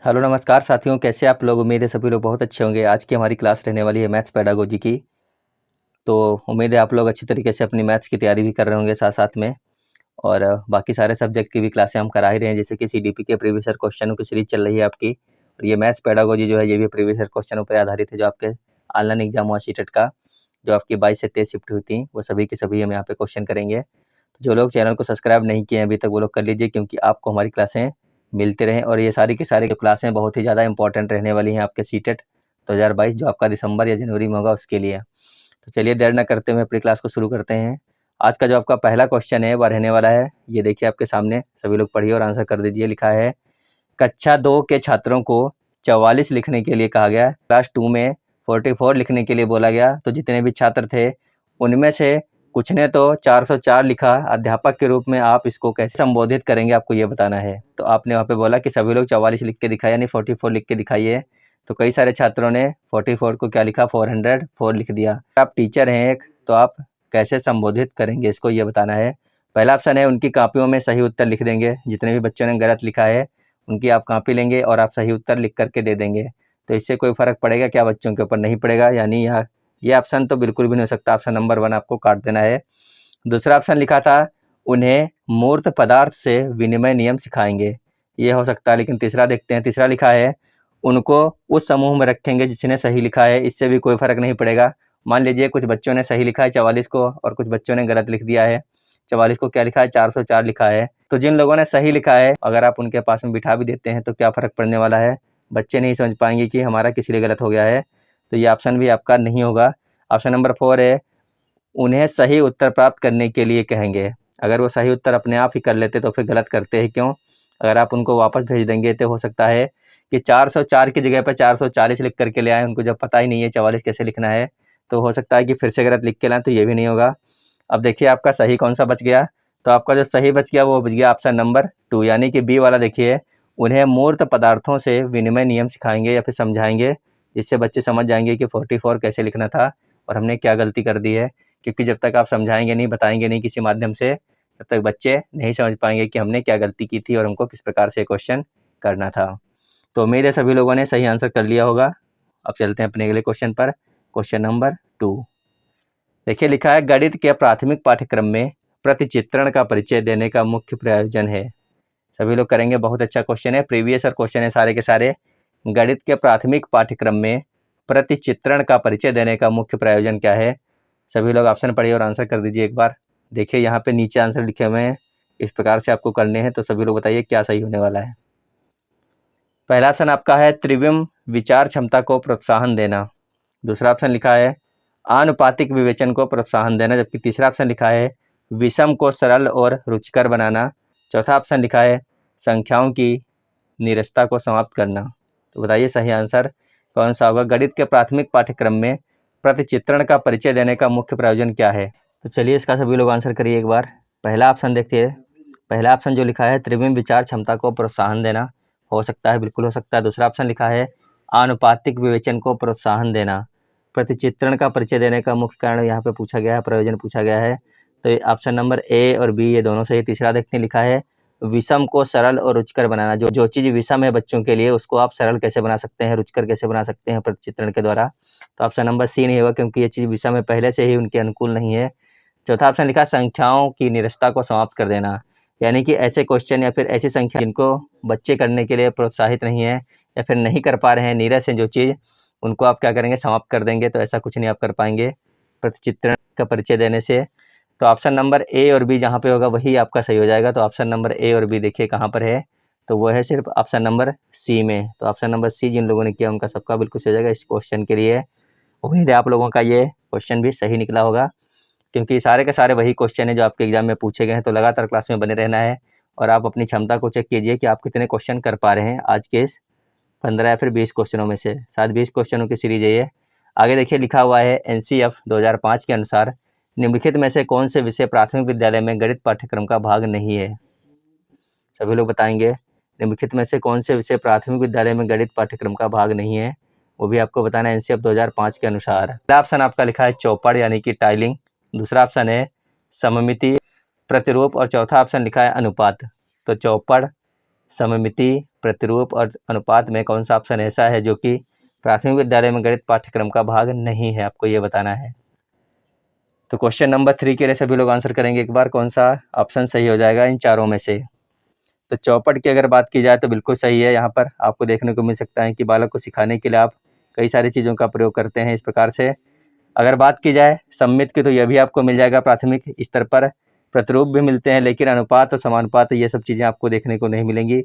Hello नमस्कार साथियों, कैसे आप लोग। उम्मीद है सभी लोग बहुत अच्छे होंगे। आज की हमारी क्लास रहने वाली है मैथ्स पेडागोजी की। तो उम्मीद है आप लोग अच्छी तरीके से अपनी मैथ्स की तैयारी भी कर रहे होंगे साथ साथ में। और बाकी सारे सब्जेक्ट की भी क्लासें हम करा ही रहे हैं, जैसे कि सीडीपी के प्रीवियस ईयर क्वेश्चनों की सीरीज चल रही है आपकी। और ये मैथ्स पेडागोजी जो है ये भी प्रीवियस ईयर क्वेश्चनों पर आधारित है, जो आपके ऑनलाइन एग्जाम हुआ सीटेट का, जो आपकी 22 से 23 शिफ्ट हुई थी, वो सभी के सभी हम यहाँ पे क्वेश्चन करेंगे। तो जो लोग चैनल को सब्सक्राइब नहीं किए हैं अभी तक, वो लोग कर लीजिए, क्योंकि आपको हमारी क्लासें मिलते रहें। और ये सारी की सारी क्लासें बहुत ही ज़्यादा इंपॉर्टेंट रहने वाली हैं आपके सीटेट 2022, जो आपका दिसंबर या जनवरी में होगा उसके लिए। तो चलिए देर न करते हुए अपनी क्लास को शुरू करते हैं। आज का जो आपका पहला क्वेश्चन है वह रहने वाला है, ये देखिए आपके सामने, सभी लोग पढ़िए और आंसर कर दीजिए। लिखा है, कक्षा 2 के छात्रों को 44 लिखने के लिए कहा गया, क्लास 2 में 44 लिखने के लिए बोला गया। तो जितने भी छात्र थे उनमें से कुछ ने तो 404 लिखा। अध्यापक के रूप में आप इसको कैसे संबोधित करेंगे, आपको ये बताना है। तो आपने वहाँ पे बोला कि सभी लोग 44 लिख के दिखाए, यानी 44 लिख के दिखाइए। तो कई सारे छात्रों ने 44 को क्या लिखा, 404 लिख दिया। आप टीचर हैं एक, तो आप कैसे संबोधित करेंगे इसको, ये बताना है। पहला ऑप्शन है, उनकी कापियों में सही उत्तर लिख देंगे। जितने भी बच्चों ने गलत लिखा है उनकी आप कापी लेंगे और आप सही उत्तर लिख करके दे देंगे। तो इससे कोई फ़र्क पड़ेगा क्या बच्चों के ऊपर? नहीं पड़ेगा, यानी यहाँ ये ऑप्शन तो बिल्कुल भी नहीं हो सकता। ऑप्शन नंबर 1 आपको काट देना है। दूसरा ऑप्शन लिखा था, उन्हें मूर्त पदार्थ से विनिमय नियम सिखाएंगे, ये हो सकता है। लेकिन तीसरा देखते हैं। तीसरा लिखा है, उनको उस समूह में रखेंगे जिसने सही लिखा है, इससे भी कोई फ़र्क नहीं पड़ेगा। मान लीजिए कुछ बच्चों ने सही लिखा है 44 को और कुछ बच्चों ने गलत लिख दिया है। 44 को क्या लिखा है, 404 लिखा है। तो जिन लोगों ने सही लिखा है, अगर आप उनके पास में बिठा भी देते हैं तो क्या फ़र्क पड़ने वाला है? बच्चे नहीं समझ पाएंगे कि हमारा किस लिए गलत हो गया है। तो ये ऑप्शन भी आपका नहीं होगा। ऑप्शन नंबर 4 है, उन्हें सही उत्तर प्राप्त करने के लिए कहेंगे। अगर वो सही उत्तर अपने आप ही कर लेते तो फिर गलत करते हैं क्यों? अगर आप उनको वापस भेज देंगे तो हो सकता है कि 404 की जगह पर 440 लिख करके ले आए। उनको जब पता ही नहीं है 44 कैसे लिखना है, तो हो सकता है कि फिर से गलत लिख के लाएँ, तो ये भी नहीं होगा। अब देखिए आपका सही कौन सा बच गया। तो आपका जो सही बच गया वो बच गया ऑप्शन नंबर 2, यानी कि बी वाला। देखिए, उन्हें मूर्त पदार्थों से विनिमय नियम सिखाएंगे या फिर समझाएंगे, जिससे बच्चे समझ जाएंगे कि 44 कैसे लिखना था और हमने क्या गलती कर दी है। क्योंकि जब तक आप समझाएंगे नहीं, बताएंगे नहीं किसी माध्यम से, तब तक बच्चे नहीं समझ पाएंगे कि हमने क्या गलती की थी और हमको किस प्रकार से क्वेश्चन करना था। तो उम्मीद है सभी लोगों ने सही आंसर कर लिया होगा। अब चलते हैं अपने अगले क्वेश्चन पर, क्वेश्चन नंबर 2। देखिए लिखा है, गणित के प्राथमिक पाठ्यक्रम में प्रतिचित्रण का परिचय देने का मुख्य प्रयोजन है। सभी लोग करेंगे, बहुत अच्छा क्वेश्चन है, प्रीवियस ईयर क्वेश्चन है सारे के सारे। गणित के प्राथमिक पाठ्यक्रम में प्रतिचित्रण का परिचय देने का मुख्य प्रयोजन क्या है? सभी लोग ऑप्शन पढ़िए और आंसर कर दीजिए एक बार। देखिए यहाँ पे नीचे आंसर लिखे हुए हैं, इस प्रकार से आपको करने हैं। तो सभी लोग बताइए क्या सही होने वाला है। पहला ऑप्शन आपका है, त्रिविम विचार क्षमता को प्रोत्साहन देना। दूसरा ऑप्शन लिखा है, आनुपातिक विवेचन को प्रोत्साहन देना। जबकि तीसरा ऑप्शन लिखा है, विषम को सरल और रुचिकर बनाना। चौथा ऑप्शन लिखा है, संख्याओं की नीरसता को समाप्त करना। तो बताइए सही आंसर कौन सा होगा? गणित के प्राथमिक पाठ्यक्रम में प्रतिचित्रण का परिचय देने का मुख्य प्रयोजन क्या है? तो चलिए इसका सभी लोग आंसर करिए एक बार। पहला ऑप्शन देखिए, पहला ऑप्शन जो लिखा है, त्रिविम विचार क्षमता को प्रोत्साहन देना, हो सकता है, बिल्कुल हो सकता है। दूसरा ऑप्शन लिखा है, आनुपातिक विवेचन को प्रोत्साहन देना। प्रतिचित्रण का परिचय देने का मुख्य कारण यहाँ पे पूछा गया है, प्रयोजन पूछा गया है। तो ऑप्शन नंबर ए और बी ये दोनों सही। तीसरा देखते लिखा है, विषम को सरल और रुचिकर बनाना। जो चीज़ विषम है बच्चों के लिए, उसको आप सरल कैसे बना सकते हैं, रुचिकर कैसे बना सकते हैं प्रतिचित्रण के द्वारा। तो ऑप्शन नंबर सी नहीं होगा, क्योंकि ये चीज़ विषम है, पहले से ही उनके अनुकूल नहीं है। चौथा ऑप्शन लिखा, संख्याओं की निरस्ता को समाप्त कर देना, यानी कि ऐसे क्वेश्चन या फिर ऐसी संख्या जिनको बच्चे करने के लिए प्रोत्साहित नहीं है या फिर नहीं कर पा रहे हैं, नीरस है जो चीज़, उनको आप क्या करेंगे, समाप्त कर देंगे। तो ऐसा कुछ नहीं आप कर पाएंगे प्रतिचित्रण का परिचय देने से। तो ऑप्शन नंबर ए और बी जहाँ पे होगा वही आपका सही हो जाएगा। तो ऑप्शन नंबर ए और बी देखिए कहाँ पर है, तो वो है सिर्फ ऑप्शन नंबर सी में। तो ऑप्शन नंबर सी जिन लोगों ने किया उनका सबका बिल्कुल सही हो जाएगा इस क्वेश्चन के लिए। उम्मीद है आप लोगों का ये क्वेश्चन भी सही निकला होगा, क्योंकि सारे के सारे वही क्वेश्चन है जो आपके एग्जाम में पूछे गए हैं। तो लगातार क्लास में बने रहना है और आप अपनी क्षमता को चेक कीजिए कि आप कितने क्वेश्चन कर पा रहे हैं आज के इस 15 या फिर 20 क्वेश्चनों में से। शायद 20 क्वेश्चनों की सीरीज है ये। आगे देखिए लिखा हुआ है, एनसीएफ 2005 के अनुसार निम्नलिखित में से कौन से विषय प्राथमिक विद्यालय में गणित पाठ्यक्रम का भाग नहीं है? सभी लोग बताएंगे, निम्नलिखित में से कौन से विषय प्राथमिक विद्यालय में गणित पाठ्यक्रम का भाग नहीं है, वो भी आपको बताना है एनसीएफ 2005 के अनुसार। पहला ऑप्शन आपका लिखा है चौपड़ यानी कि टाइलिंग। दूसरा ऑप्शन है सममिति प्रतिरूप और चौथा ऑप्शन लिखा है अनुपात। तो चौपड़, सममिति, प्रतिरूप और अनुपात में कौन सा ऑप्शन ऐसा है जो कि प्राथमिक विद्यालय में गणित पाठ्यक्रम का भाग नहीं है, आपको ये बताना है। तो क्वेश्चन नंबर 3 के लिए सभी लोग आंसर करेंगे एक बार, कौन सा ऑप्शन सही हो जाएगा इन चारों में से। तो चौपट की अगर बात की जाए तो बिल्कुल सही है। यहाँ पर आपको देखने को मिल सकता है कि बालक को सिखाने के लिए आप कई सारी चीज़ों का प्रयोग करते हैं इस प्रकार से। अगर बात की जाए सममित की तो यह भी आपको मिल जाएगा प्राथमिक स्तर पर, प्रतिरूप भी मिलते हैं, लेकिन अनुपात और समानुपात ये सब चीज़ें आपको देखने को नहीं मिलेंगी।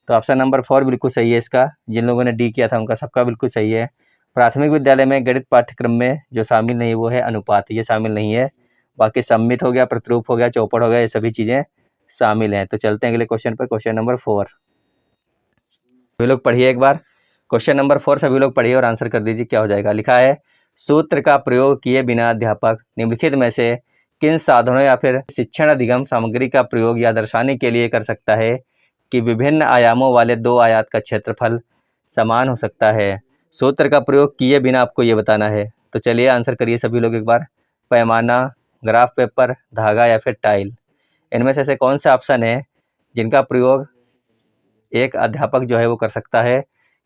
तो ऑप्शन नंबर 4 बिल्कुल सही है इसका। जिन लोगों ने डी किया था उनका सबका बिल्कुल सही है। प्राथमिक विद्यालय में गणित पाठ्यक्रम में जो शामिल नहीं वो है अनुपात, ये शामिल नहीं है। बाकी सममित हो गया, प्रतिरूप हो गया, चौपड़ हो गया, ये सभी चीज़ें शामिल हैं। तो चलते हैं अगले क्वेश्चन पर, क्वेश्चन नंबर 4। सभी लोग पढ़िए एक बार, क्वेश्चन नंबर 4 सभी लोग पढ़िए और आंसर कर दीजिए क्या हो जाएगा। लिखा है, सूत्र का प्रयोग किए बिना अध्यापक निम्नलिखित में से किन साधनों या फिर शिक्षण अधिगम सामग्री का प्रयोग या दर्शाने के लिए कर सकता है कि विभिन्न आयामों वाले दो आयत का क्षेत्रफल समान हो सकता है। सूत्र का प्रयोग किए बिना आपको ये बताना है। तो चलिए आंसर करिए सभी लोग एक बार। पैमाना, ग्राफ पेपर, धागा या फिर टाइल, इनमें से कौन सा ऑप्शन है जिनका प्रयोग एक अध्यापक जो है वो कर सकता है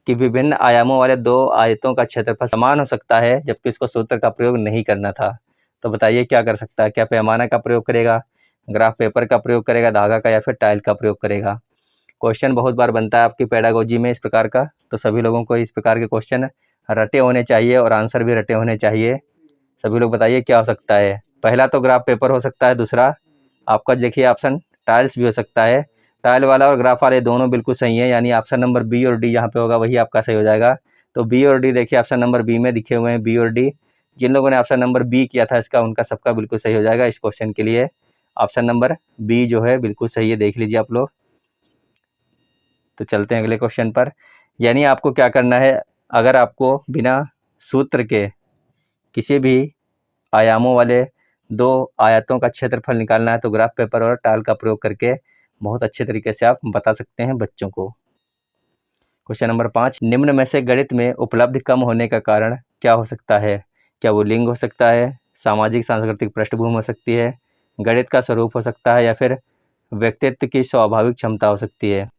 कि विभिन्न आयामों वाले दो आयतों का क्षेत्रफल समान हो सकता है, जबकि इसको सूत्र का प्रयोग नहीं करना था। तो बताइए क्या कर सकता है। क्या पैमाना का प्रयोग करेगा, ग्राफ पेपर का प्रयोग करेगा, धागा का, या फिर टाइल का प्रयोग करेगा। क्वेश्चन बहुत बार बनता है आपकी पेडागोजी में इस प्रकार का, तो सभी लोगों को इस प्रकार के क्वेश्चन रटे होने चाहिए और आंसर भी रटे होने चाहिए। सभी लोग बताइए क्या हो सकता है। पहला तो ग्राफ पेपर हो सकता है, दूसरा आपका देखिए ऑप्शन टाइल्स भी हो सकता है। टाइल वाला और ग्राफ वाले दोनों बिल्कुल सही है, यानी ऑप्शन नंबर बी और डी यहाँ पे होगा वही आपका सही हो जाएगा। तो बी और डी देखिए ऑप्शन नंबर बी में दिखे हुए हैं, बी और डी। जिन लोगों ने ऑप्शन नंबर बी किया था इसका, उनका सबका बिल्कुल सही हो जाएगा इस क्वेश्चन के लिए। ऑप्शन नंबर बी जो है बिल्कुल सही है, देख लीजिए आप लोग। तो चलते हैं अगले क्वेश्चन पर। यानी आपको क्या करना है, अगर आपको बिना सूत्र के किसी भी आयामों वाले दो आयतों का क्षेत्रफल निकालना है तो ग्राफ पेपर और टाइल का प्रयोग करके बहुत अच्छे तरीके से आप बता सकते हैं बच्चों को। क्वेश्चन नंबर 5, निम्न में से गणित में उपलब्धि कम होने का कारण क्या हो सकता है। क्या वो लिंग हो सकता है, सामाजिक सांस्कृतिक पृष्ठभूमि हो सकती है, गणित का स्वरूप हो सकता है, या फिर व्यक्तित्व की स्वाभाविक क्षमता हो सकती है।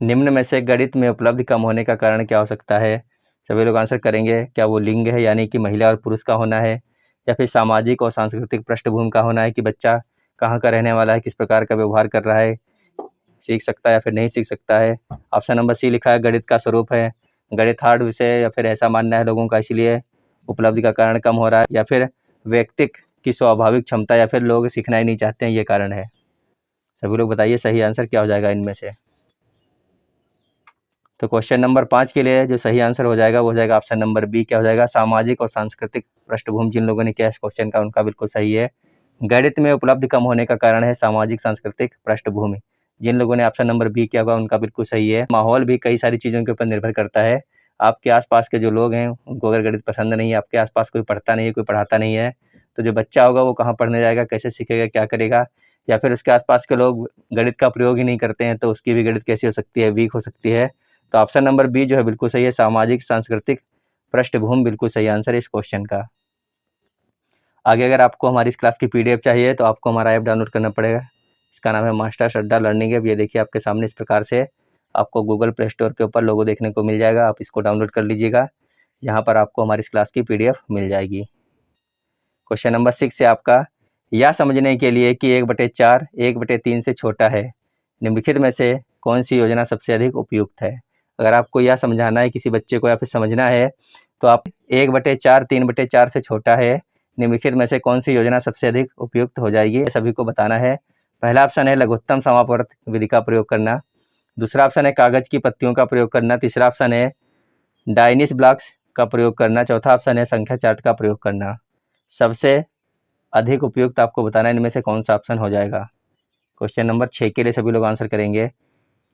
निम्न में से गणित में उपलब्धि कम होने का कारण क्या हो सकता है। सभी लोग आंसर करेंगे। क्या वो लिंग है, यानी कि महिला और पुरुष का होना है, या फिर सामाजिक और सांस्कृतिक पृष्ठभूमि का होना है कि बच्चा कहाँ का रहने वाला है, किस प्रकार का व्यवहार कर रहा है, सीख सकता है या फिर नहीं सीख सकता है। ऑप्शन नंबर सी लिखा है, गणित का स्वरूप है, गणित हार्ड विषय या फिर ऐसा मानना है लोगों का इसलिए उपलब्धि का कारण कम हो रहा है, या फिर व्यक्तित्व की स्वाभाविक क्षमता, या फिर लोग सीखना ही नहीं चाहते हैं ये कारण है। सभी लोग बताइए सही आंसर क्या हो जाएगा इनमें से। तो क्वेश्चन नंबर 5 के लिए जो सही आंसर हो जाएगा वो हो जाएगा ऑप्शन नंबर बी। क्या हो जाएगा, सामाजिक और सांस्कृतिक पृष्ठभूमि। जिन लोगों ने किया इस क्वेश्चन का उनका बिल्कुल सही है। गणित में उपलब्धि कम होने का कारण है सामाजिक सांस्कृतिक पृष्ठभूमि। जिन लोगों ने ऑप्शन नंबर बी किया होगा उनका बिल्कुल सही है। माहौल भी कई सारी चीज़ों के ऊपर निर्भर करता है। आपके आसपास के जो लोग हैं उनको अगर गणित पसंद नहीं है, आपके आसपास कोई पढ़ता नहीं है, कोई पढ़ाता नहीं है, तो जो बच्चा होगा वो कहाँ पढ़ने जाएगा, कैसे सीखेगा, क्या करेगा। या फिर उसके आसपास के लोग गणित का प्रयोग ही नहीं करते हैं तो उसकी भी गणित कैसी हो सकती है, वीक हो सकती है। तो ऑप्शन नंबर बी जो है बिल्कुल सही है, सामाजिक सांस्कृतिक पृष्ठभूमि बिल्कुल सही आंसर है इस क्वेश्चन का। आगे अगर आपको हमारी इस क्लास की पीडीएफ चाहिए तो आपको हमारा ऐप डाउनलोड करना पड़ेगा। इसका नाम है मास्टर अड्डा लर्निंग ऐप। ये देखिए आपके सामने इस प्रकार से आपको गूगल प्ले स्टोर के ऊपर लोगो देखने को मिल जाएगा, आप इसको डाउनलोड कर लीजिएगा। यहाँ पर आपको हमारी इस क्लास की पीडीएफ मिल जाएगी। क्वेश्चन नंबर 6 है आपका, यह समझने के लिए कि 1/4 1/3 से छोटा है, निम्नलिखित में से कौन सी योजना सबसे अधिक उपयुक्त है। अगर आपको यह समझाना है किसी बच्चे को या फिर समझना है तो आप 1/4 3/4 से छोटा है, निम्नलिखित में से कौन सी योजना सबसे अधिक उपयुक्त हो जाएगी, सभी को बताना है। पहला ऑप्शन है लघुत्तम समापवर्त विधि का प्रयोग करना, दूसरा ऑप्शन है कागज की पत्तियों का प्रयोग करना, तीसरा ऑप्शन है डायनिस ब्लॉक्स का प्रयोग करना, चौथा ऑप्शन है संख्या चार्ट का प्रयोग करना। सबसे अधिक उपयुक्त आपको बताना है इनमें से कौन सा ऑप्शन हो जाएगा। क्वेश्चन नंबर 6 के लिए सभी लोग आंसर करेंगे।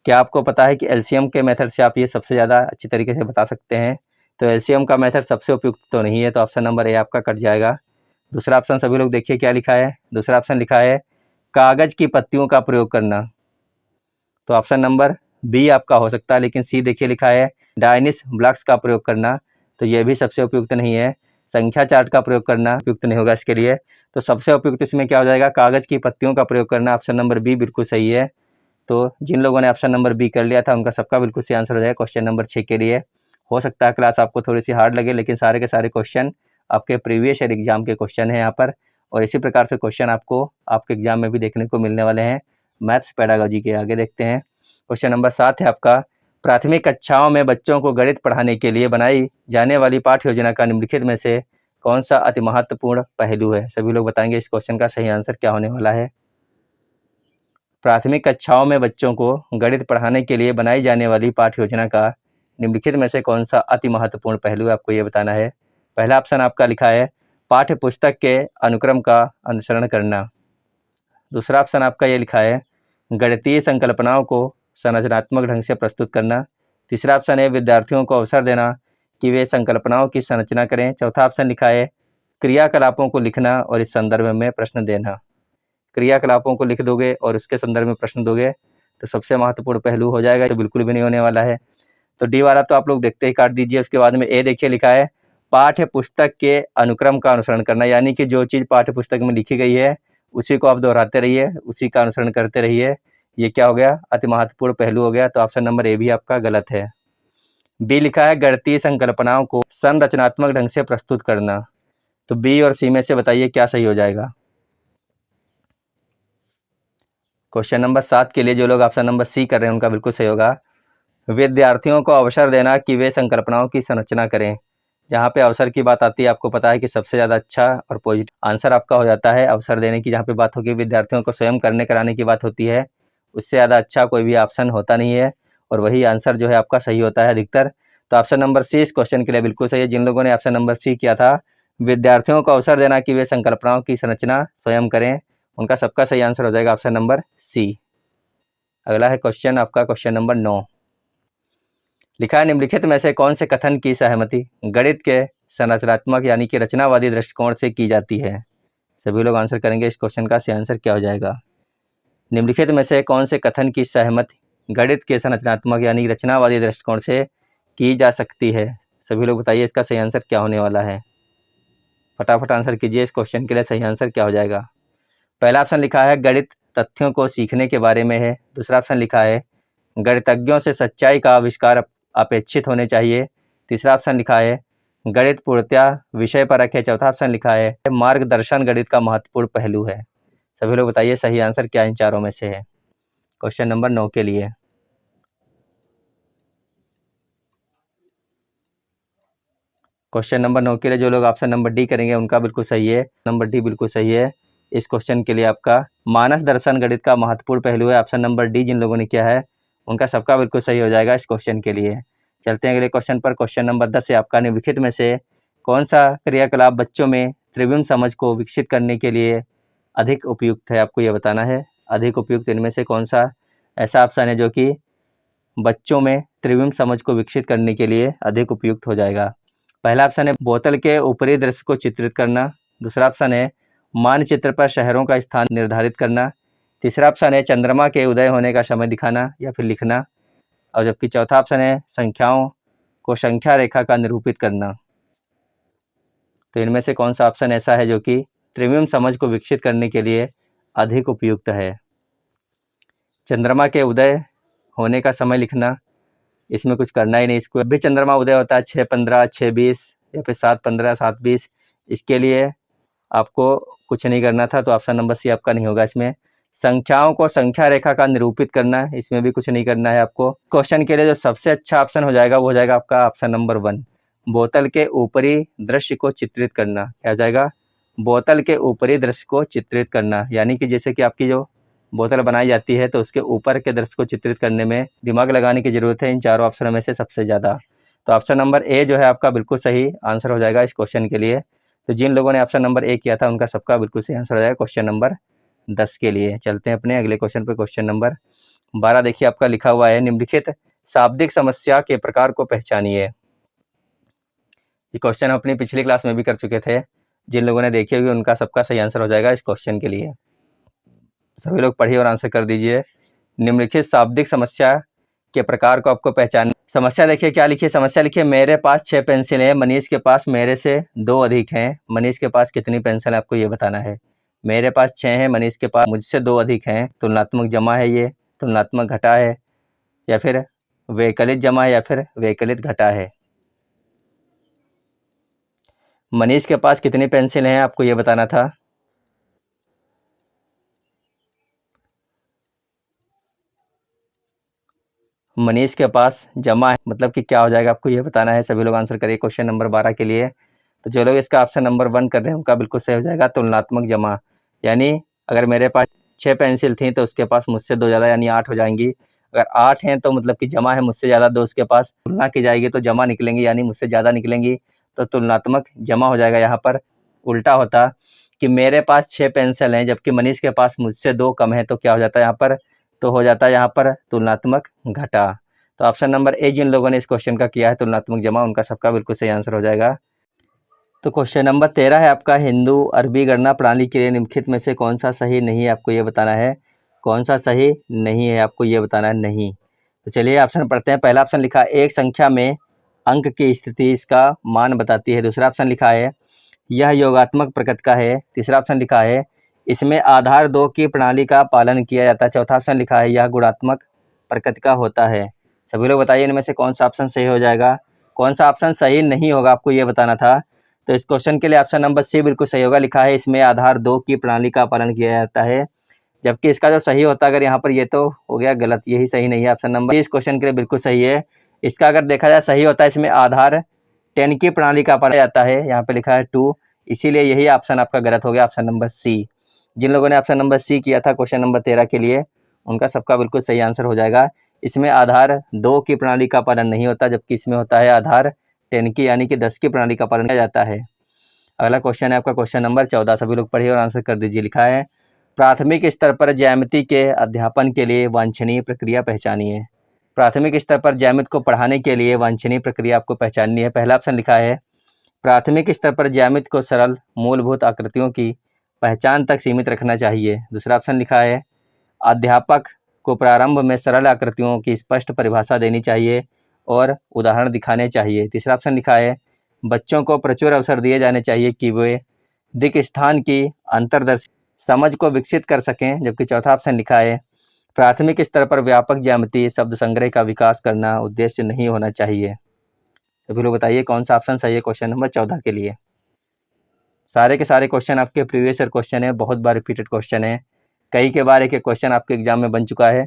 क्या आपको पता है कि एलसीएम के मेथड से आप ये सबसे ज़्यादा अच्छी तरीके से बता सकते हैं। तो एलसीएम का मेथड सबसे उपयुक्त तो नहीं है, तो ऑप्शन नंबर ए आपका कट जाएगा। दूसरा ऑप्शन सभी लोग देखिए क्या लिखा है, दूसरा ऑप्शन लिखा है कागज़ की पत्तियों का प्रयोग करना, तो ऑप्शन नंबर बी आपका हो सकता है। लेकिन सी देखिए लिखा है डायनिस ब्लॉक्स का प्रयोग करना, तो ये भी सबसे उपयुक्त नहीं है। संख्या चार्ट का प्रयोग करना उपयुक्त नहीं होगा इसके लिए। तो सबसे उपयुक्त इसमें क्या हो जाएगा, कागज़ की पत्तियों का प्रयोग करना, ऑप्शन नंबर बी बिल्कुल सही है। तो जिन लोगों ने ऑप्शन नंबर बी कर लिया था उनका सबका बिल्कुल सही आंसर हो जाएगा क्वेश्चन नंबर 6 के लिए। हो सकता है क्लास आपको थोड़ी सी हार्ड लगे, लेकिन सारे के सारे क्वेश्चन आपके प्रीवियस ईयर एग्जाम के क्वेश्चन हैं यहाँ पर, और इसी प्रकार से क्वेश्चन आपको आपके एग्जाम में भी देखने को मिलने वाले हैं मैथ्स पेडागोजी के। आगे देखते हैं, क्वेश्चन नंबर 7 है आपका, प्राथमिक कक्षाओं में बच्चों को गणित पढ़ाने के लिए बनाई जाने वाली पाठ्य योजना का निम्नलिखित में से कौन सा अति महत्वपूर्ण पहलू है? सभी लोग बताएंगे इस क्वेश्चन का सही आंसर क्या होने वाला है। प्राथमिक कक्षाओं में बच्चों को गणित पढ़ाने के लिए बनाई जाने वाली पाठ्य योजना का निम्नलिखित में से कौन सा अति महत्वपूर्ण पहलू है, आपको ये बताना है। पहला ऑप्शन आपका लिखा है पाठ्य पुस्तक के अनुक्रम का अनुसरण करना। दूसरा ऑप्शन आपका ये लिखा है गणितीय संकल्पनाओं को संरचनात्मक ढंग से प्रस्तुत करना। तीसरा ऑप्शन है विद्यार्थियों को अवसर देना कि वे संकल्पनाओं की संरचना करें। चौथा ऑप्शन लिखा है क्रियाकलापों को लिखना और इस संदर्भ में प्रश्न देना। क्रियाकलापों को लिख दोगे और उसके संदर्भ में प्रश्न दोगे तो सबसे महत्वपूर्ण पहलू हो जाएगा, जो बिल्कुल भी नहीं होने वाला है। तो डी वाला तो आप लोग देखते ही काट दीजिए। उसके बाद में ए देखिए लिखा है पाठ्य पुस्तक के अनुक्रम का अनुसरण करना, यानी कि जो चीज़ पाठ्य पुस्तक में लिखी गई है उसी को आप दोहराते रहिए, उसी का अनुसरण करते रहिए। ये क्या हो गया, अति महत्वपूर्ण पहलू हो गया। तो ऑप्शन नंबर ए भी आपका गलत है। बी लिखा है गणितीय संकल्पनाओं को संरचनात्मक ढंग से प्रस्तुत करना। तो बी और सी में से बताइए क्या सही हो जाएगा। क्वेश्चन नंबर 7 के लिए जो लोग ऑप्शन नंबर सी कर रहे हैं उनका बिल्कुल सही होगा। विद्यार्थियों को अवसर देना कि वे संकल्पनाओं की संरचना करें। जहाँ पे अवसर की बात आती है, आपको पता है कि सबसे ज़्यादा अच्छा और पॉजिटिव आंसर आपका हो जाता है अवसर देने की। जहाँ पे बात होगी विद्यार्थियों को स्वयं करने कराने की बात होती है, उससे ज़्यादा अच्छा कोई भी ऑप्शन होता नहीं है, और वही आंसर जो है आपका सही होता है अधिकतर। तो ऑप्शन नंबर सी इस क्वेश्चन के लिए बिल्कुल सही है। जिन लोगों ने ऑप्शन नंबर सी किया था, विद्यार्थियों को अवसर देना कि वे संकल्पनाओं की संरचना स्वयं करें, उनका सबका सही आंसर हो जाएगा ऑप्शन नंबर सी। अगला है क्वेश्चन आपका, क्वेश्चन नंबर 9। लिखा है निम्नलिखित में से कौन से कथन की सहमति गणित के संरचनात्मक यानी कि रचनावादी दृष्टिकोण से की जाती है? सभी लोग आंसर करेंगे इस क्वेश्चन का सही आंसर क्या हो जाएगा। निम्नलिखित में से कौन से कथन की सहमति गणित के संरचनात्मक यानी रचनावादी दृष्टिकोण से की जा सकती है? सभी लोग बताइए इसका सही आंसर क्या होने वाला है। फटाफट आंसर कीजिए इस क्वेश्चन के लिए सही आंसर क्या हो जाएगा। पहला ऑप्शन लिखा है गणित तथ्यों को सीखने के बारे में है। दूसरा ऑप्शन लिखा है गणितज्ञों से सच्चाई का आविष्कार अपेक्षित होने चाहिए। तीसरा ऑप्शन लिखा है गणित पूर्णतया विषय परक है। चौथा ऑप्शन लिखा है मार्गदर्शन गणित का महत्वपूर्ण पहलू है। सभी लोग बताइए सही आंसर क्या इन चारों में से है क्वेश्चन नंबर 9 के लिए। क्वेश्चन नंबर 9 के लिए जो लोग ऑप्शन नंबर डी करेंगे उनका बिल्कुल सही है, नंबर डी बिल्कुल सही है। इस क्वेश्चन के लिए आपका मानस दर्शन गणित का महत्वपूर्ण पहलू है। ऑप्शन नंबर डी जिन लोगों ने किया है उनका सबका बिल्कुल सही हो जाएगा इस क्वेश्चन के लिए। चलते हैं अगले क्वेश्चन पर। क्वेश्चन नंबर 10 है आपका, निम्नलिखित में से कौन सा क्रियाकलाप बच्चों में त्रिविम समझ को विकसित करने के लिए अधिक उपयुक्त है? आपको ये बताना है अधिक उपयुक्त इनमें से कौन सा ऐसा ऑप्शन है जो कि बच्चों में त्रिविम समझ को विकसित करने के लिए अधिक उपयुक्त हो जाएगा। पहला ऑप्शन है बोतल के ऊपरी दृश्य को चित्रित करना। दूसरा ऑप्शन है मानचित्र पर शहरों का स्थान निर्धारित करना। तीसरा ऑप्शन है चंद्रमा के उदय होने का समय दिखाना या फिर लिखना। और जबकि चौथा ऑप्शन है संख्याओं को संख्या रेखा का निरूपित करना। तो इनमें से कौन सा ऑप्शन ऐसा है जो कि त्रिविम समझ को विकसित करने के लिए अधिक उपयुक्त है? चंद्रमा के उदय होने का समय लिखना, इसमें कुछ करना ही नहीं। इसको अभी चंद्रमा उदय होता है 6:15, 6:20 या फिर 7:15, 7:20, इसके लिए आपको कुछ नहीं करना था, तो ऑप्शन नंबर सी आपका नहीं होगा। इसमें संख्याओं को संख्या रेखा का निरूपित करना है, इसमें भी कुछ नहीं करना है आपको। क्वेश्चन के लिए जो सबसे अच्छा ऑप्शन हो जाएगा वो हो जाएगा आपका ऑप्शन नंबर 1, बोतल के ऊपरी दृश्य को चित्रित करना। क्या हो जाएगा? बोतल के ऊपरी दृश्य को चित्रित करना, यानी कि जैसे कि आपकी जो बोतल बनाई जाती है तो उसके ऊपर के दृश्य को चित्रित करने में दिमाग लगाने की जरूरत है इन चारों ऑप्शनों में से सबसे ज़्यादा। तो ऑप्शन नंबर ए जो है आपका बिल्कुल सही आंसर हो जाएगा इस क्वेश्चन के लिए। तो जिन लोगों ने ऑप्शन नंबर ए किया था उनका सबका बिल्कुल सही आंसर हो जाएगा क्वेश्चन नंबर 10 के लिए। चलते हैं अपने अगले क्वेश्चन पर, क्वेश्चन नंबर 12 देखिए आपका लिखा हुआ है निम्नलिखित शाब्दिक समस्या के प्रकार को पहचानिए। ये क्वेश्चन हम अपनी पिछली क्लास में भी कर चुके थे, जिन लोगों ने देखे हुए उनका सबका सही आंसर हो जाएगा इस क्वेश्चन के लिए। सभी लोग पढ़िए और आंसर कर दीजिए। निम्नलिखित शाब्दिक समस्या के प्रकार को आपको पहचान। समस्या देखिए क्या लिखिए, समस्या लिखिए मेरे पास 6 पेंसिल हैं, मनीष के पास मेरे से 2 अधिक हैं। मनीष के पास कितनी पेंसिल है आपको ये बताना है। मेरे पास 6 हैं, मनीष के पास मुझसे 2 अधिक हैं, तुलनात्मक जमा है ये। तुलनात्मक घटा है, या फिर वैकलित जमा है, या फिर वैकलित घटा है। मनीष के पास कितनी पेंसिल हैं आपको ये बताना था। मनीष के पास जमा है मतलब कि क्या हो जाएगा आपको ये बताना है। सभी लोग आंसर करिए क्वेश्चन नंबर 12 के लिए। तो जो लोग इसका ऑप्शन नंबर 1 कर रहे हैं उनका बिल्कुल सही हो जाएगा, तुलनात्मक जमा। यानी अगर मेरे पास 6 पेंसिल थी तो उसके पास मुझसे 2 ज़्यादा यानी 8 हो जाएंगी। अगर 8 हैं तो मतलब कि जमा है मुझसे ज़्यादा, 2 उसके पास, तुलना की जाएगी तो जमा निकलेंगी यानी मुझसे ज़्यादा निकलेंगी, तो तुलनात्मक जमा हो जाएगा। यहाँ पर उल्टा होता कि मेरे पास 6 पेंसिल हैं जबकि मनीष के पास मुझसे 2 कम है, तो क्या हो जाता है यहाँ पर, तो हो जाता है यहाँ पर तुलनात्मक घटा। तो ऑप्शन नंबर ए जिन लोगों ने इस क्वेश्चन का किया है तुलनात्मक जमा, उनका सबका बिल्कुल सही आंसर हो जाएगा। तो क्वेश्चन नंबर 13 है आपका, हिंदू अरबी गणना प्रणाली के लिए निम्नलिखित में से कौन सा सही नहीं है, आपको ये बताना है। कौन सा सही नहीं है आपको ये बताना है, नहीं। तो चलिए ऑप्शन पढ़ते हैं। पहला ऑप्शन लिखा है एक संख्या में अंक की स्थिति इसका मान बताती है। दूसरा ऑप्शन लिखा है यह योगात्मक प्रकृति का है। तीसरा ऑप्शन लिखा है इसमें आधार 2 की प्रणाली का पालन किया जाता है। चौथा ऑप्शन लिखा है यह गुणात्मक प्रकृति का होता है। सभी लोग बताइए इनमें से कौन सा ऑप्शन सही हो जाएगा, कौन सा ऑप्शन सही नहीं होगा, आपको ये बताना था। तो इस क्वेश्चन के लिए ऑप्शन नंबर सी बिल्कुल सही होगा। लिखा है इसमें आधार 2 की प्रणाली का पालन किया जाता है, जबकि इसका जो सही होता अगर यहाँ पर, ये तो हो गया गलत, यही सही नहीं है। ऑप्शन नंबर इस क्वेश्चन के लिए बिल्कुल सही है। इसका अगर देखा जाए सही होता है इसमें आधार 10 की प्रणाली का पालन जाता है, यहाँ पे लिखा है 2, इसीलिए यही ऑप्शन आपका गलत हो गया, ऑप्शन नंबर सी। जिन लोगों ने ऑप्शन नंबर सी किया था क्वेश्चन नंबर 13 के लिए, उनका सबका बिल्कुल सही आंसर हो जाएगा। इसमें आधार 2 की प्रणाली का पालन नहीं होता, जबकि इसमें होता है आधार 10 की यानी कि 10 की प्रणाली का पालन किया जाता है। अगला क्वेश्चन है आपका क्वेश्चन नंबर 14, सभी लोग पढ़िए और आंसर कर दीजिए। लिखा है प्राथमिक स्तर पर ज्यामिति के अध्यापन के लिए वांछनीय प्रक्रिया पहचानिए। प्राथमिक स्तर पर ज्यामिति को पढ़ाने के लिए वांछनीय प्रक्रिया आपको पहचाननी है। पहला ऑप्शन लिखा है प्राथमिक स्तर पर ज्यामिति को सरल मूलभूत आकृतियों की पहचान तक सीमित रखना चाहिए। दूसरा ऑप्शन लिखा है अध्यापक को प्रारंभ में सरल आकृतियों की स्पष्ट परिभाषा देनी चाहिए और उदाहरण दिखाने चाहिए। तीसरा ऑप्शन लिखा है बच्चों को प्रचुर अवसर दिए जाने चाहिए कि वे दिक् स्थान की अंतर्दर्शी समझ को विकसित कर सकें। जबकि चौथा ऑप्शन लिखा है प्राथमिक स्तर पर व्यापक ज्यामिति शब्द संग्रह का विकास करना उद्देश्य नहीं होना चाहिए। सभी लोग बताइए कौन सा ऑप्शन सही है क्वेश्चन नंबर 14 के लिए। सारे के सारे क्वेश्चन आपके प्रीवियस ईयर क्वेश्चन है, बहुत बार रिपीटेड क्वेश्चन है, कई के बार एक एक क्वेश्चन आपके एग्जाम में बन चुका है।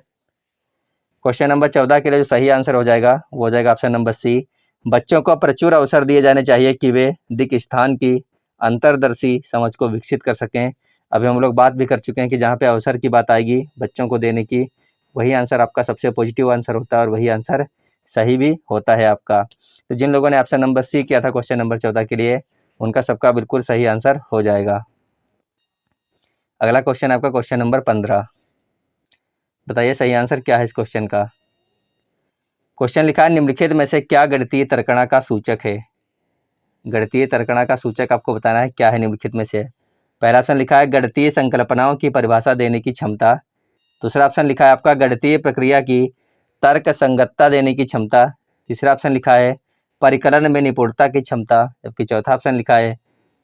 क्वेश्चन नंबर 14 के लिए जो सही आंसर हो जाएगा वो हो जाएगा ऑप्शन नंबर सी, बच्चों को प्रचुर अवसर दिए जाने चाहिए कि वे दिक् स्थान की अंतर्दर्शी समझ को विकसित कर सकें। अभी हम लोग बात भी कर चुके हैं कि जहाँ पे अवसर की बात आएगी बच्चों को देने की, वही आंसर आपका सबसे पॉजिटिव आंसर होता है और वही आंसर सही भी होता है आपका। तो जिन लोगों ने ऑप्शन नंबर सी किया था क्वेश्चन नंबर 14 के लिए, उनका सबका बिल्कुल सही आंसर हो जाएगा। अगला क्वेश्चन आपका क्वेश्चन नंबर 15, बताइए सही आंसर क्या है इस क्वेश्चन का। क्वेश्चन लिखा है निम्नलिखित में से क्या गणितीय तर्कणा का सूचक है। गणितीय तर्कणा का सूचक आपको बताना है क्या है निम्नलिखित में से। पहला ऑप्शन लिखा है गणितीय संकल्पनाओं की परिभाषा देने की क्षमता। दूसरा ऑप्शन लिखा है आपका गणितीय प्रक्रिया की तर्क संगतता देने की क्षमता। तीसरा ऑप्शन लिखा है परिकलन में निपुणता की क्षमता। जबकि चौथा ऑप्शन लिखा है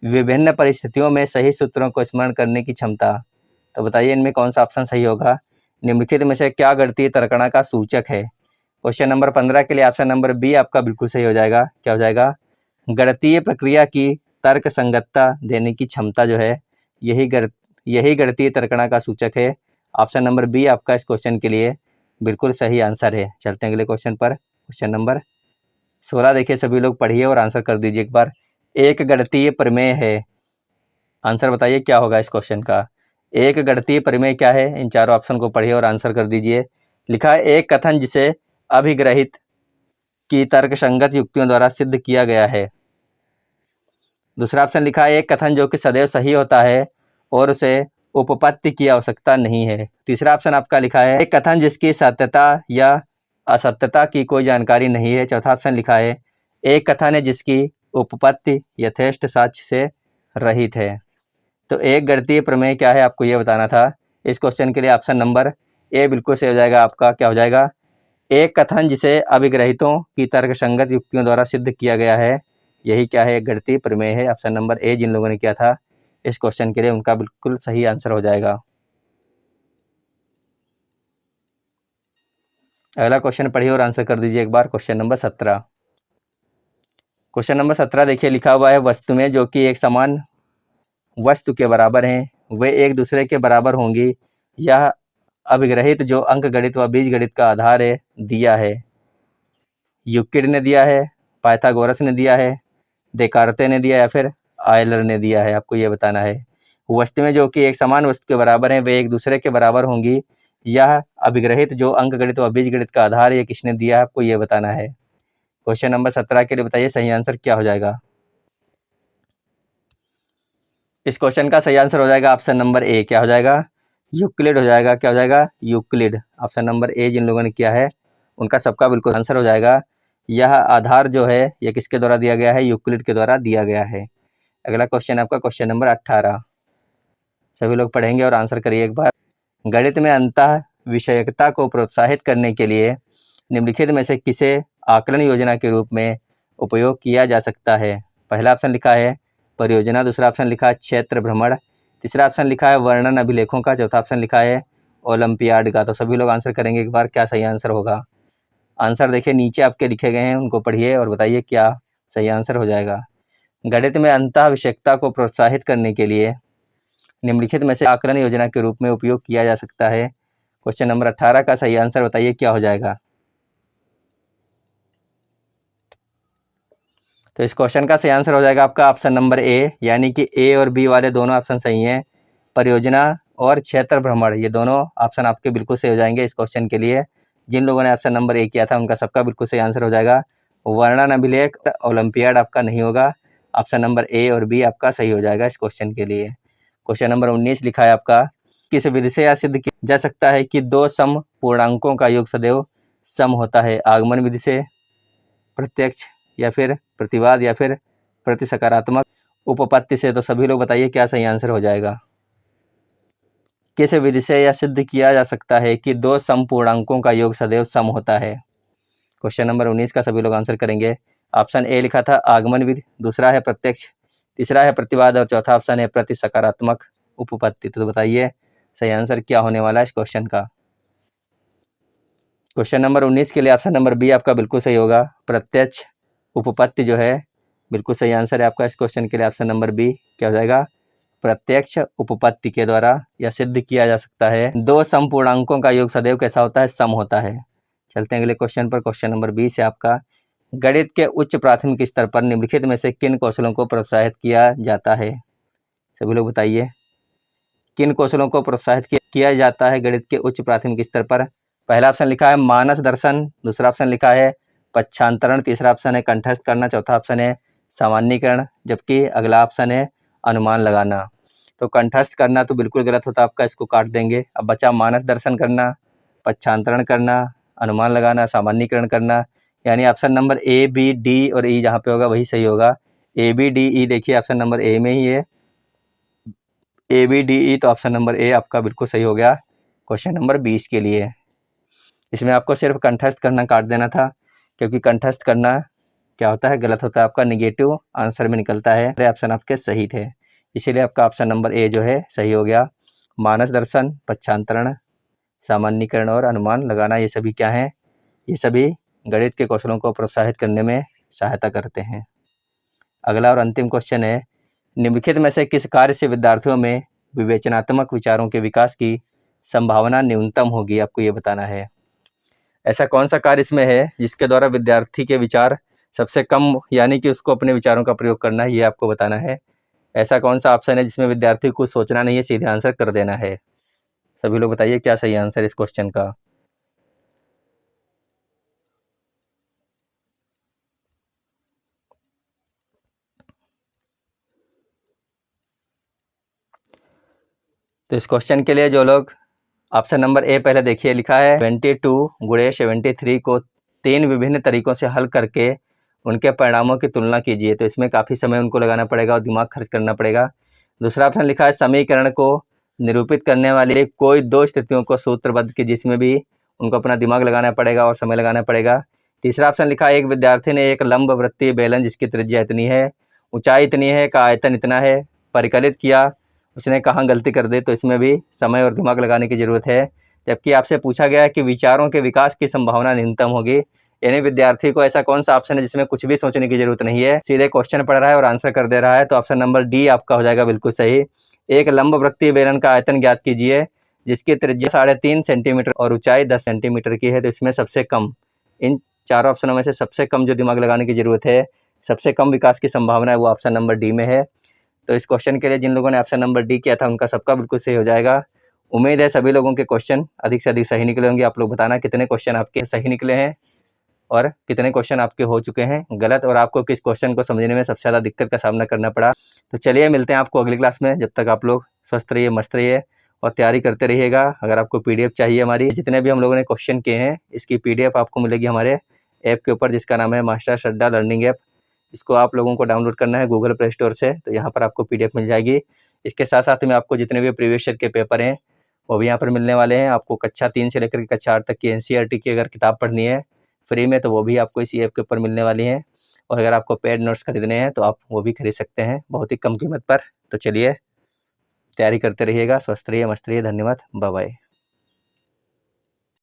विभिन्न परिस्थितियों में सही सूत्रों को स्मरण करने की क्षमता। तो बताइए इनमें कौन सा ऑप्शन सही होगा, निम्नलिखित में से क्या गणितीय तर्कणा का सूचक है। क्वेश्चन नंबर 15 के लिए ऑप्शन नंबर बी आपका बिल्कुल सही हो जाएगा। क्या हो जाएगा, गणितीय प्रक्रिया की तर्क संगतता देने की क्षमता जो है यही गणितीय तर्कणा का सूचक है। ऑप्शन नंबर बी आपका इस क्वेश्चन के लिए बिल्कुल सही आंसर है। चलते हैं अगले क्वेश्चन पर। क्वेश्चन नंबर 16 देखिए, सभी लोग पढ़िए और आंसर कर दीजिए एक बार। एक गणितीय प्रमेय है, आंसर बताइए क्या होगा इस क्वेश्चन का। एक गणितीय प्रमेय क्या है, इन चारों ऑप्शन को पढ़िए और आंसर कर दीजिए। लिखा है एक कथन जिसे अभिग्रहित की तर्कसंगत युक्तियों द्वारा सिद्ध किया गया है। दूसरा ऑप्शन लिखा है एक कथन जो कि सदैव सही होता है और उसे उपपत्ति की आवश्यकता नहीं है। तीसरा ऑप्शन आपका लिखा है एक कथन जिसकी सत्यता या असत्यता की कोई जानकारी नहीं है। चौथा ऑप्शन लिखा है एक कथन है जिसकी उपपत्ति यथेष्ट साक्ष्य से रहित है। तो एक गणितीय प्रमेय क्या है आपको ये बताना था। इस क्वेश्चन के लिए ऑप्शन नंबर ए बिल्कुल सही हो जाएगा आपका। क्या हो जाएगा, एक कथन जिसे अभिग्रहितों की तर्कसंगत युक्तियों द्वारा सिद्ध किया गया है, यही क्या है, एक गणितीय प्रमेय है। ऑप्शन नंबर ए जिन लोगों ने किया था इस क्वेश्चन के लिए, उनका बिल्कुल सही आंसर हो जाएगा। अगला क्वेश्चन पढ़िए और आंसर कर दीजिए एक बार। Question number 17। क्वेश्चन नंबर 17 देखिए, लिखा हुआ है वस्तु में जो कि एक समान वस्तु के बराबर हैं वे एक दूसरे के बराबर होंगी, यह अभिग्रहित जो अंक गणित व बीज गणित का आधार है दिया है। यूक्लिड ने दिया है, पाइथागोरस ने दिया है, देकार्ते ने दिया या फिर आयलर ने दिया है। आपको ये बताना है वस्तु में जो कि एक समान वस्तु के बराबर हैं वे एक दूसरे के बराबर होंगी, यह अभिग्रहित जो अंक गणित व बीज गणित का आधार ये किसने दिया है, आपको ये बताना है। क्वेश्चन नंबर 17 के लिए बताइए सही आंसर क्या हो जाएगा। इस क्वेश्चन का सही आंसर हो जाएगा ऑप्शन नंबर ए। क्या हो जाएगा? यूक्लिड हो जाएगा। क्या हो जाएगा? यूक्लिड। ऑप्शन नंबर ए जिन लोगों ने किया है उनका सबका बिल्कुल आंसर हो जाएगा। यह आधार जो है ये किसके द्वारा दिया गया है? यूक्लिड के द्वारा दिया गया है। अगला क्वेश्चन आपका क्वेश्चन नंबर 18। सभी लोग पढ़ेंगे और आंसर करिए एक बार। गणित में अंतः विषयकता को प्रोत्साहित करने के लिए निम्नलिखित में से किसे आकलन योजना के रूप में उपयोग किया जा सकता है? पहला ऑप्शन लिखा है परियोजना, दूसरा ऑप्शन लिखा है क्षेत्र भ्रमण, तीसरा ऑप्शन लिखा है वर्णन अभिलेखों का, चौथा ऑप्शन लिखा है ओलंपियाड का। तो सभी लोग आंसर करेंगे एक बार, क्या सही आंसर होगा। आंसर देखिए नीचे आपके लिखे गए हैं, उनको पढ़िए और बताइए क्या सही आंसर हो जाएगा। गणित में अंतः विषयकता को प्रोत्साहित करने के लिए निम्नलिखित में से आकलन योजना के रूप में उपयोग किया जा सकता है। क्वेश्चन नंबर 18 का सही आंसर बताइए क्या हो जाएगा। तो इस क्वेश्चन का सही आंसर हो जाएगा आपका ऑप्शन नंबर ए, यानी कि ए और बी वाले दोनों ऑप्शन सही हैं। परियोजना और क्षेत्र भ्रमण ये दोनों ऑप्शन आपके बिल्कुल सही हो जाएंगे इस क्वेश्चन के लिए। जिन लोगों ने ऑप्शन नंबर ए किया था उनका सबका बिल्कुल सही आंसर हो जाएगा। वर्णन अभिलेख ओलंपियाड आपका नहीं होगा। ऑप्शन नंबर ए और बी आपका सही हो जाएगा इस क्वेश्चन के लिए। क्वेश्चन नंबर 19 लिखा है आपका, किस विधि से यह सिद्ध किया जा सकता है कि दो सम पूर्णांकों का योग सदैव सम होता है? आगमन विधि से, प्रत्यक्ष या फिर प्रतिवाद या फिर प्रति सकारात्मक उपपत्ति से। तो सभी लोग बताइए क्या सही आंसर हो जाएगा। किस विधि से यह सिद्ध किया जा सकता है कि दो सम पूर्णांकों का योग सदैव सम होता है? क्वेश्चन नंबर 19 का सभी लोग आंसर करेंगे। ऑप्शन ए लिखा था आगमन विधि, दूसरा है प्रत्यक्ष, तीसरा है प्रतिवाद और चौथा ऑप्शन है प्रति सकारात्मक उपपत्ति। तो बताइए सही आंसर क्या होने वाला है इस क्वेश्चन का। क्वेश्चन नंबर 19 के लिए ऑप्शन नंबर बी आपका बिल्कुल सही होगा। प्रत्यक्ष उपपत्ति जो है बिल्कुल सही आंसर है आपका इस क्वेश्चन के लिए। ऑप्शन नंबर बी क्या हो जाएगा? प्रत्यक्ष उपपत्ति के द्वारा यह सिद्ध किया जा सकता है दो समपूर्णांकों का योग सदैव कैसा होता है? सम होता है। चलते हैं अगले क्वेश्चन पर। क्वेश्चन नंबर 20 है आपका, गणित के उच्च प्राथमिक स्तर पर निम्नलिखित में से किन कौशलों को प्रोत्साहित किया जाता है? सभी लोग बताइए किन कौशलों को प्रोत्साहित किया जाता है गणित के उच्च प्राथमिक स्तर पर? पहला ऑप्शन लिखा है मानस दर्शन, दूसरा ऑप्शन लिखा है पक्षांतरण, तीसरा ऑप्शन है कंठस्थ करना, चौथा ऑप्शन है सामान्यीकरण, जबकि अगला ऑप्शन है अनुमान लगाना। तो कंठस्थ करना तो बिल्कुल गलत होता, आपका इसको काट देंगे। अब बचा मानस दर्शन करना, पक्षांतरण करना, अनुमान लगाना, सामान्यीकरण करना, यानी option number A B D और ई जहाँ पे होगा वही सही होगा। ए बी डी ई देखिए ऑप्शन नंबर ए में ही है, ए बी डी ई, तो ऑप्शन नंबर ए आपका बिल्कुल सही हो गया क्वेश्चन नंबर 20 के लिए। इसमें आपको सिर्फ कंठस्थ करना काट देना था, क्योंकि कंठस्थ करना क्या होता है? गलत होता है, आपका निगेटिव आंसर में निकलता है। ऑप्शन आपके सही थे, इसीलिए आपका ऑप्शन नंबर ए जो है सही हो गया। मानस दर्शन, पक्षांतरण, सामान्यीकरण और अनुमान लगाना ये सभी क्या हैं? ये सभी गणित के कौशलों को प्रोत्साहित करने में सहायता करते हैं। अगला और अंतिम क्वेश्चन है, निम्नलिखित में से किस कार्य से विद्यार्थियों में विवेचनात्मक विचारों के विकास की संभावना न्यूनतम होगी? आपको ये बताना है। ऐसा कौन सा कार्य इसमें है जिसके द्वारा विद्यार्थी के विचार सबसे कम, यानी कि उसको अपने विचारों का प्रयोग करना है, ये आपको बताना है। ऐसा कौन सा ऑप्शन है जिसमें विद्यार्थी को सोचना नहीं है, सीधे आंसर कर देना है? सभी लोग बताइए क्या सही आंसर इस क्वेश्चन का। तो इस क्वेश्चन के लिए जो लोग ऑप्शन नंबर ए पहले देखिए, लिखा है 22 गुणे 73 को 3 विभिन्न तरीकों से हल करके उनके परिणामों की तुलना कीजिए। तो इसमें काफ़ी समय उनको लगाना पड़ेगा और दिमाग खर्च करना पड़ेगा। दूसरा ऑप्शन लिखा है समीकरण को निरूपित करने वाली कोई दो स्थितियों को सूत्रबद्ध की, जिसमें भी उनको अपना दिमाग लगाना पड़ेगा और समय लगाना पड़ेगा। तीसरा ऑप्शन लिखा है एक विद्यार्थी ने एक लंब वृत्तीय बेलन जिसकी त्रिज्या इतनी है, ऊंचाई इतनी है, का आयतन इतना है, परिकलित किया, उसने कहाँ गलती कर दी। तो इसमें भी समय और दिमाग लगाने की ज़रूरत है। जबकि आपसे पूछा गया है कि विचारों के विकास की संभावना न्यूनतम होगी। यानी विद्यार्थी को ऐसा कौन सा ऑप्शन है जिसमें कुछ भी सोचने की जरूरत नहीं है, सीधे क्वेश्चन पढ़ रहा है और आंसर कर दे रहा है। तो ऑप्शन नंबर डी आपका हो जाएगा बिल्कुल सही। एक लंबवृत्तीय बेलन का आयतन ज्ञात कीजिए जिसकी त्रिज्या 3.5 सेंटीमीटर और ऊंचाई 10 सेंटीमीटर की है। तो इसमें सबसे कम, इन चारों ऑप्शनों में से सबसे कम जो दिमाग लगाने की जरूरत है, सबसे कम विकास की संभावना है, वो ऑप्शन नंबर डी में है। तो इस क्वेश्चन के लिए जिन लोगों ने ऑप्शन नंबर डी किया था उनका सबका बिल्कुल सही हो जाएगा। उम्मीद है सभी लोगों के क्वेश्चन अधिक से अधिक सही निकले होंगे। आप लोग बताना कितने क्वेश्चन आपके सही निकले हैं और कितने क्वेश्चन आपके हो चुके हैं गलत, और आपको किस क्वेश्चन को समझने में सबसे ज़्यादा दिक्कत का सामना करना पड़ा। तो चलिए मिलते हैं आपको अगली क्लास में। जब तक आप लोग स्वस्थ रहिए, मस्त रहिए और तैयारी करते रहिएगा। अगर आपको पीडीएफ चाहिए, हमारी जितने भी हम लोगों ने क्वेश्चन किए हैं इसकी पीडीएफ आपको मिलेगी हमारे ऐप के ऊपर, जिसका नाम है मास्टर श्रद्धा लर्निंग ऐप। इसको आप लोगों को डाउनलोड करना है गूगल प्ले स्टोर से, तो यहाँ पर आपको पीडीएफ मिल जाएगी। इसके साथ साथ में आपको जितने भी प्रीवियस ईयर के पेपर हैं वो भी यहाँ पर मिलने वाले हैं। आपको कक्षा 3 से लेकर के कक्षा 8 तक की एनसीईआरटी की अगर किताब पढ़नी है फ्री में, तो वो भी आपको इसी ऐप के ऊपर मिलने वाली हैं। और अगर आपको पेड नोट्स खरीदने हैं तो आप वो भी खरीद सकते हैं बहुत ही कम कीमत पर। तो चलिए तैयारी करते रहिएगा, स्वस्थ रहिए, मस्त रहिए। धन्यवाद, बाय बाय।